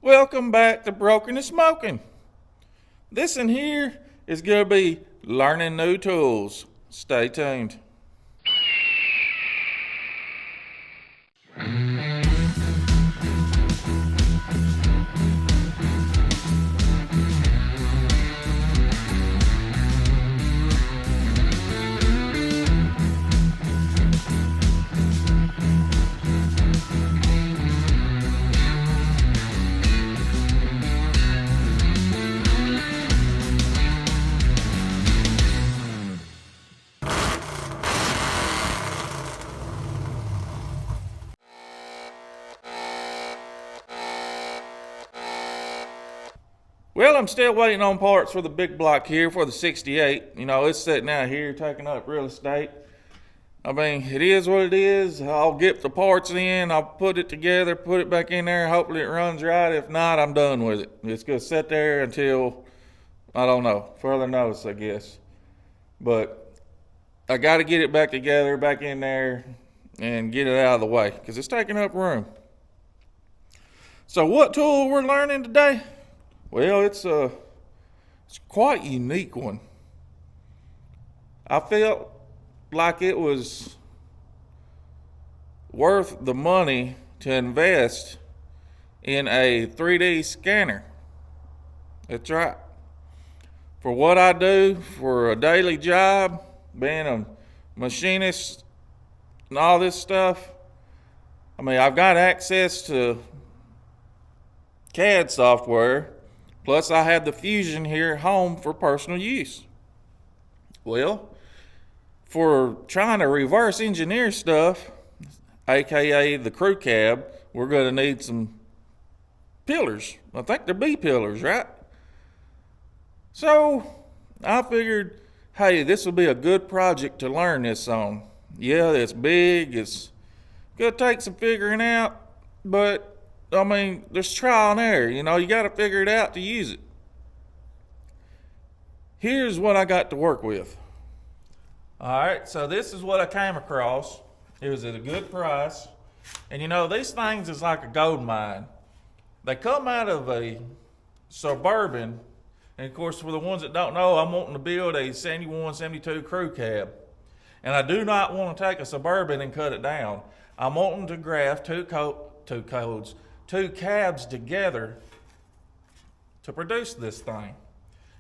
Welcome back to Broken and Smoking. This in here is going to be learning new tools. Stay tuned. Well, I'm still waiting on parts for the big block here for the 68. You know, it's sitting out here taking up real estate. I mean, it is what it is. I'll get the parts in, I'll put it together, put it back in there, hopefully it runs right. If not, I'm done with it. It's going to sit there until, I don't know, further notice, I guess. But I got to get it back together, back in there, and get it out of the way because it's taking up room. So what tool we're learning today? Well, it's quite a unique one. I felt like it was worth the money to invest in a 3D scanner. That's right. For what I do for a daily job, being a machinist and all this stuff, I mean, I've got access to CAD software. Plus, I have the Fusion here at home for personal use. Well, for trying to reverse engineer stuff, aka the crew cab, we're going to need some pillars. I think they're B pillars, right? So, I figured, hey, this will be a good project to learn this on. Yeah, it's big, it's going to take some figuring out, but I mean, there's trial and error. You know, you got to figure it out to use it. Here's what I got to work with. All right, so this is what I came across. It was at a good price. And you know, these things is like a gold mine. They come out of a Suburban. And of course, for the ones that don't know, I'm wanting to build a 71, 72 crew cab. And I do not want to take a Suburban and cut it down. I'm wanting to graft two cabs together to produce this thing.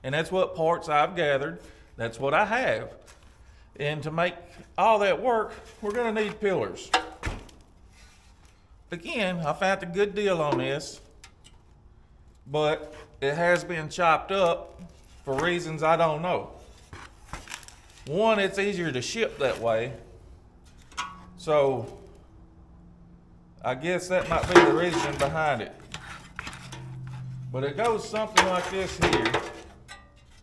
And that's what parts I've gathered. That's what I have. And to make all that work, we're going to need pillars. Again, I found a good deal on this, but it has been chopped up for reasons I don't know. One, it's easier to ship that way. So I guess that might be the reason behind it. But it goes something like this here.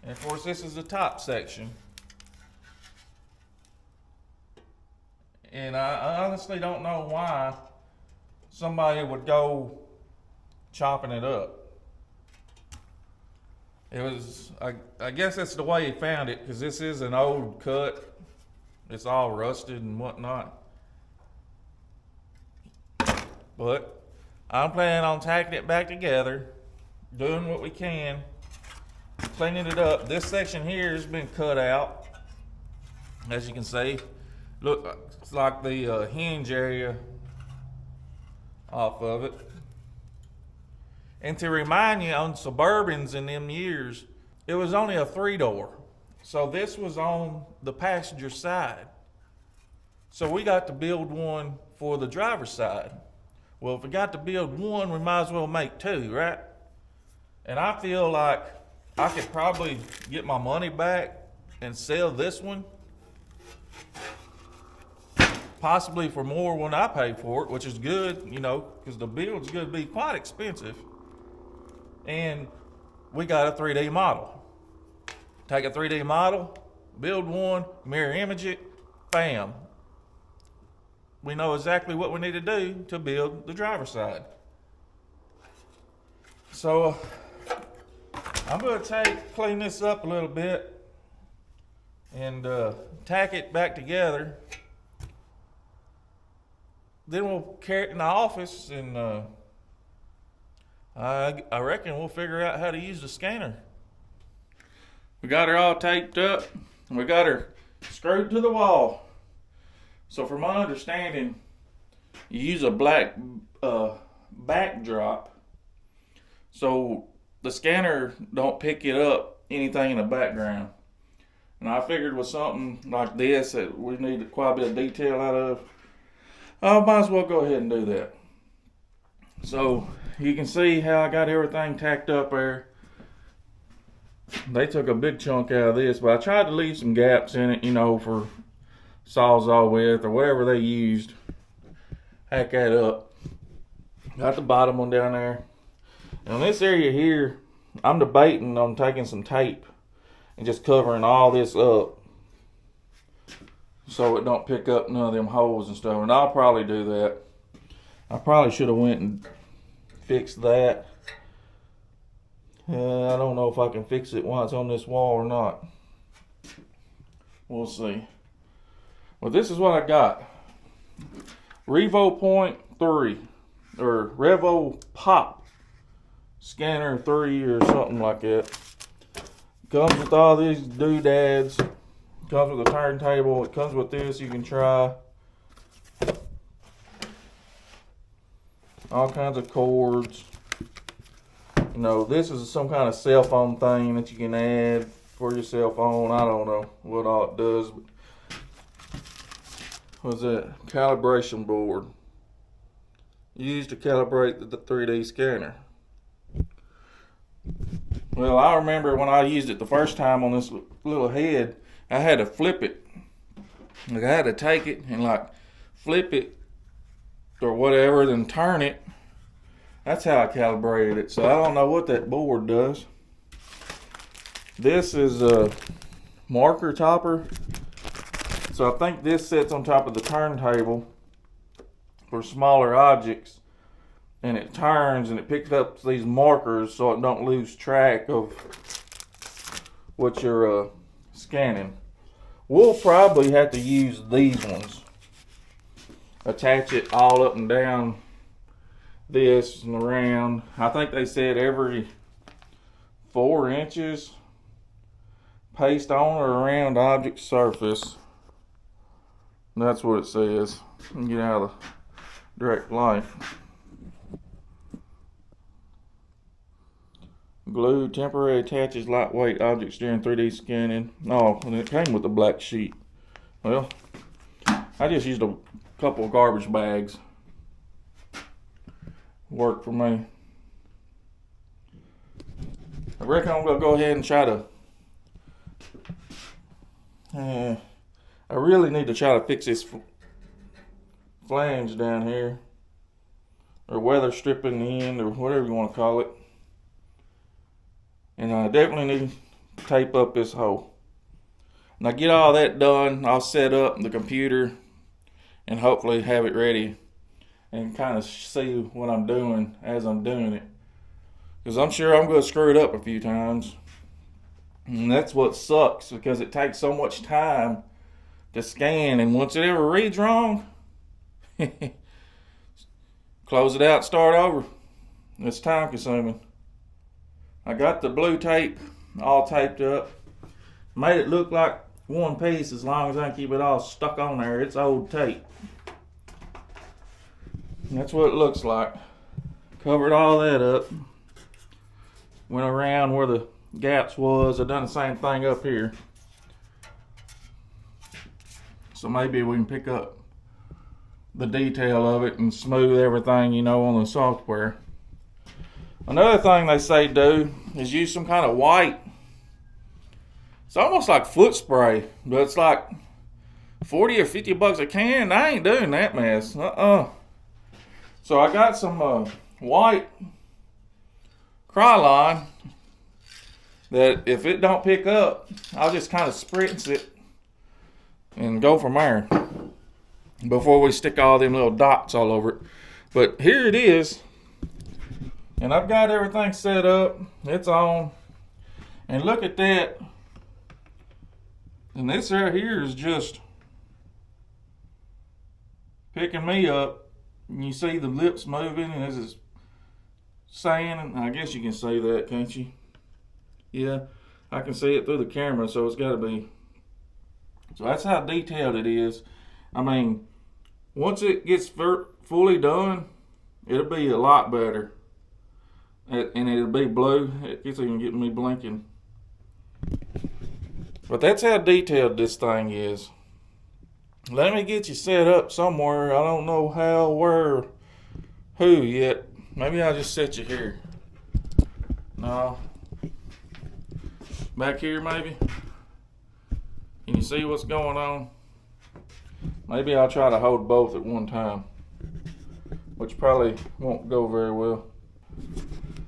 And of course, this is the top section. And I honestly don't know why somebody would go chopping it up. It was, I guess that's the way he found it, because this is an old cut. It's all rusted and whatnot. But I'm planning on tacking it back together, doing what we can, cleaning it up. This section here has been cut out, as you can see. Look, it's like the hinge area off of it. And to remind you, on Suburbans in them years, it was only a 3-door. So this was on the passenger side. So we got to build one for the driver's side. Well, if we got to build one, we might as well make two, right? And I feel like I could probably get my money back and sell this one, possibly for more when I pay for it, which is good, you know, because the build's going to be quite expensive. And we got a 3D model. Take a 3D model, build one, mirror image it, bam. We know exactly what we need to do to build the driver's side. So I'm going to clean this up a little bit and tack it back together. Then we'll carry it in the office, and I reckon we'll figure out how to use the scanner. We got her all taped up, and we got her screwed to the wall. So from my understanding, you use a black backdrop so the scanner don't pick it up anything in the background. And I figured with something like this that we need quite a bit of detail out of, I might as well go ahead and do that. So you can see how I got everything tacked up there. They took a big chunk out of this, but I tried to leave some gaps in it, for Sawzall with or whatever they used. Hack that up. Got the bottom one down there. And in this area here, I'm debating on taking some tape and just covering all this up so it don't pick up none of them holes and stuff. And I'll probably do that. I probably should have went and fixed that. I don't know if I can fix it while it's on this wall or not. We'll see. Well, this is what I got. Revo Point 3 or Revo Pop Scanner 3 or something like that. Comes with all these doodads. Comes with a turntable. It comes with this you can try. All kinds of cords. This is some kind of cell phone thing that you can add for your cell phone. I don't know what all it does. What's that? Calibration board. Used to calibrate the 3D scanner. Well, I remember when I used it the first time on this little head, I had to flip it. I had to take it and flip it or whatever, then turn it. That's how I calibrated it. So I don't know what that board does. This is a marker topper. So I think this sits on top of the turntable for smaller objects. And it turns and it picks up these markers so it don't lose track of what you're scanning. We'll probably have to use these ones. Attach it all up and down this and around. I think they said every 4 inches paste on or around object surface. That's what it says. Get out of the direct light. Glue temporarily attaches lightweight objects during 3D scanning. Oh, and it came with a black sheet. Well, I just used a couple of garbage bags. Worked for me. I reckon I'm gonna go ahead and try to. I really need to try to fix this flange down here, or weather stripping the end, or whatever you want to call it. And I definitely need to tape up this hole. When I get all that done, I'll set up the computer and hopefully have it ready and kind of see what I'm doing as I'm doing it. Because I'm sure I'm going to screw it up a few times. And that's what sucks, because it takes so much time to scan, and once it ever reads wrong, close it out, start over. It's time consuming. I got the blue tape all taped up. Made it look like one piece as long as I can keep it all stuck on there. It's old tape. That's what it looks like. Covered all that up. Went around where the gaps was. I done the same thing up here. So maybe we can pick up the detail of it and smooth everything, on the software. Another thing they say do is use some kind of white. It's almost like foot spray, but it's like 40 or 50 bucks a can. I ain't doing that mess. So I got some white Krylon that if it don't pick up, I'll just kind of spritz it and go from there before we stick all them little dots all over it. But here it is. And I've got everything set up. It's on. And look at that. And this right here is just picking me up. And you see the lips moving, and this is sand. I guess you can see that, can't you? Yeah, I can see it through the camera, so it's got to be. So that's how detailed it is. I mean, once it gets fully done, it'll be a lot better. And it'll be blue. It's even getting me blinking. But that's how detailed this thing is. Let me get you set up somewhere. I don't know how, where, who yet. Maybe I'll just set you here. No. Back here, maybe? Can you see what's going on? Maybe I'll try to hold both at one time, which probably won't go very well.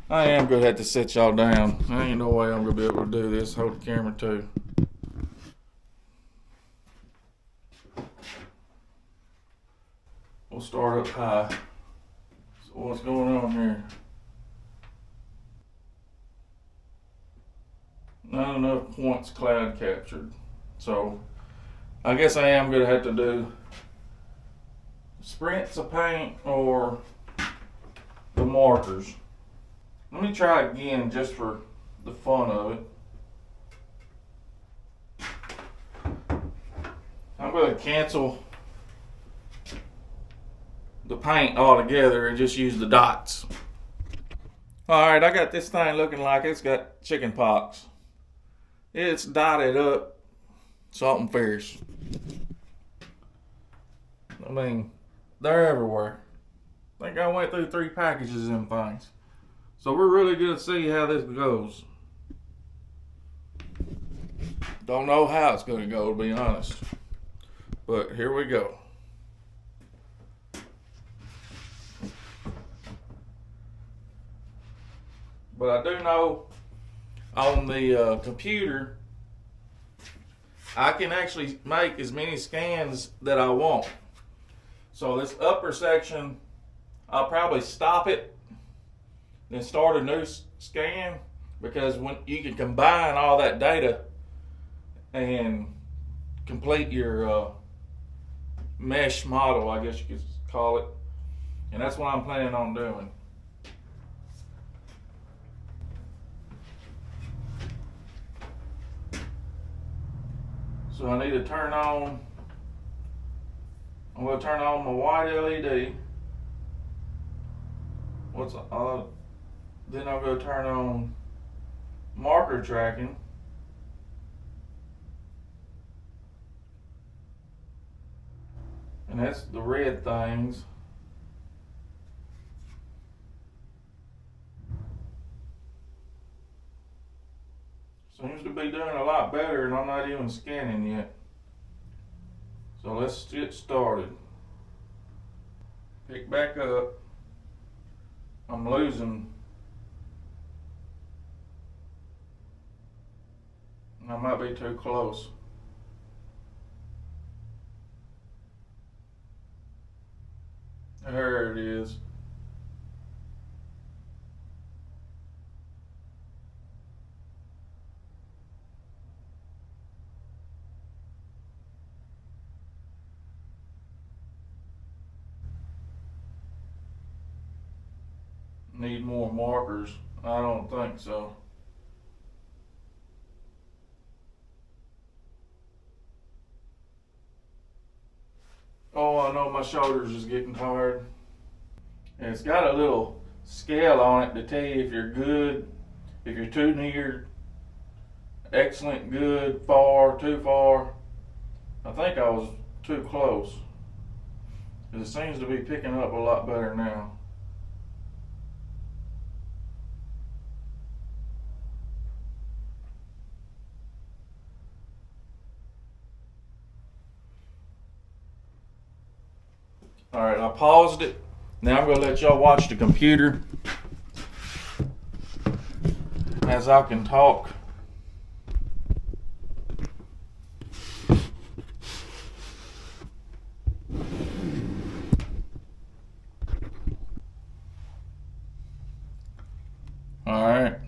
I am going to have to set y'all down. There ain't no way I'm going to be able to do this. Hold the camera too. We'll start up high. So what's going on here? Not enough points cloud captured. So I guess I am going to have to do sprints of paint or the markers. Let me try again just for the fun of it. I'm going to cancel the paint altogether and just use the dots. Alright, I got this thing looking like it's got chicken pox. It's dotted up something fierce. I mean, they're everywhere. I think I went through 3 packages of them things. So we're really going to see how this goes. Don't know how it's going to go, to be honest. But here we go. But I do know on the computer, I can actually make as many scans that I want. So this upper section, I'll probably stop it, then start a new scan, because when you can combine all that data and complete your mesh model, I guess you could call it. And that's what I'm planning on doing. So I need to turn on, I'm going to turn on my white LED. Then I'm going to turn on marker tracking. And that's the red things. Seems to be doing a lot better, and I'm not even scanning yet. So let's get started. Pick back up. I'm losing. I might be too close. There it is. Need more markers? I don't think so. Oh, I know my shoulders is getting tired. And it's got a little scale on it to tell you if you're good, if you're too near, excellent, good, far, too far. I think I was too close. It seems to be picking up a lot better now. Alright, I paused it. Now I'm going to let y'all watch the computer as I can talk. Alright.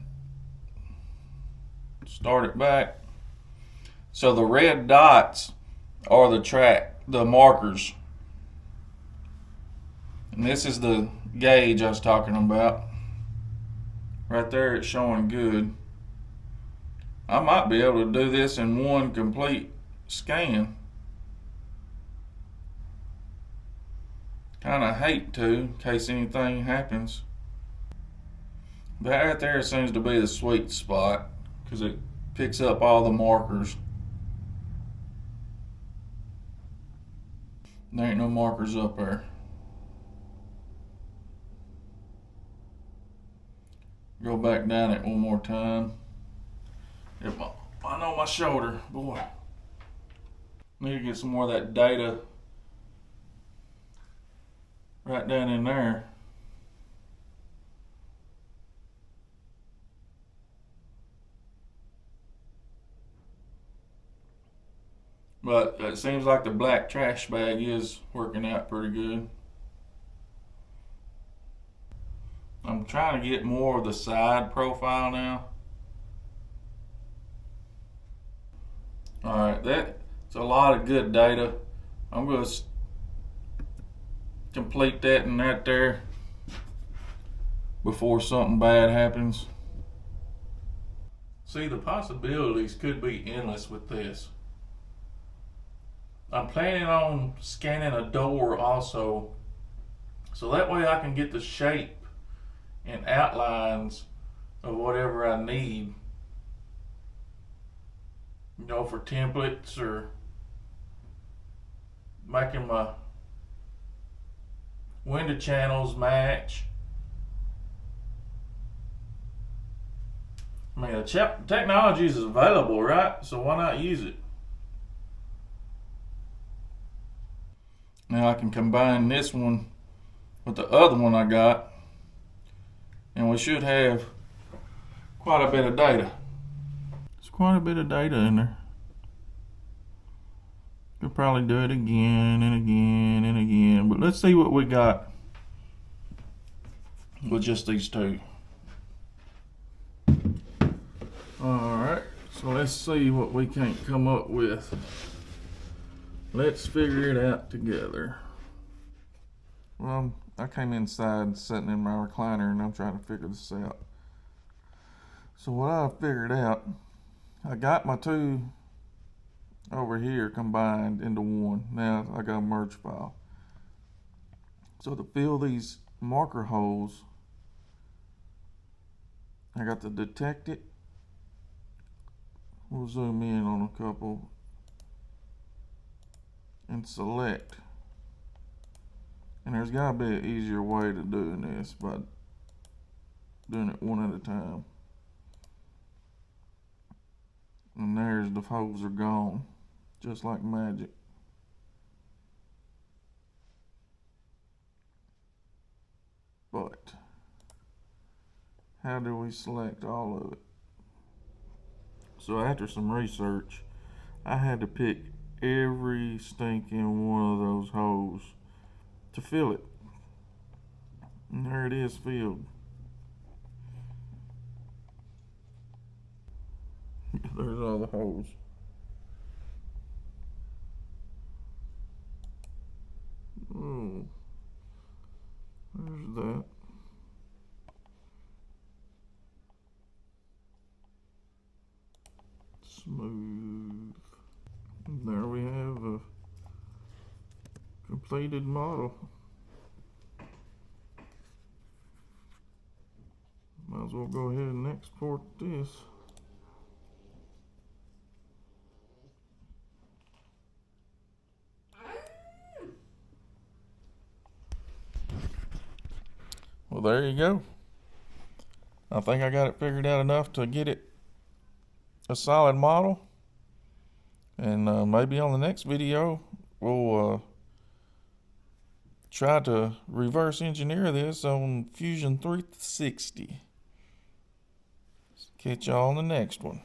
Start it back. So the red dots are the markers. And this is the gauge I was talking about. Right there it's showing good. I might be able to do this in one complete scan. Kind of hate to, in case anything happens. That right there seems to be the sweet spot because it picks up all the markers. There ain't no markers up there. Go back down it one more time. I know my shoulder, boy. Need to get some more of that data right down in there. But it seems like the black trash bag is working out pretty good. I'm trying to get more of the side profile now. Alright, that's a lot of good data. I'm going to complete that and that there before something bad happens. See, the possibilities could be endless with this. I'm planning on scanning a door also, so that way I can get the shape and outlines of whatever I need, you know, for templates or making my window channels match. I mean, the technology is available, right? So why not use it? Now I can combine this one with the other one I got, and we should have quite a bit of data. There's quite a bit of data in there. Could probably do it again and again and again, but let's see what we got with just these two. Alright, so let's see what we can come up with. Let's figure it out together. Well, I came inside sitting in my recliner and I'm trying to figure this out. So what I figured out, I got my two over here combined into one. Now I got a merge file. So to fill these marker holes, I got to detect it. We'll zoom in on a couple and select. And there's got to be an easier way to doing this by doing it one at a time. And there's the holes are gone, just like magic. But how do we select all of it? So after some research, I had to pick every stinking one of those holes to fill it. And there it is filled. There's all the holes. Oh, there's that. Smooth. And there we have a completed model. Might as well go ahead and export this. Well, there you go. I think I got it figured out enough to get it a solid model. And maybe on the next video, we'll try to reverse engineer this on Fusion 360. Catch y'all on the next one.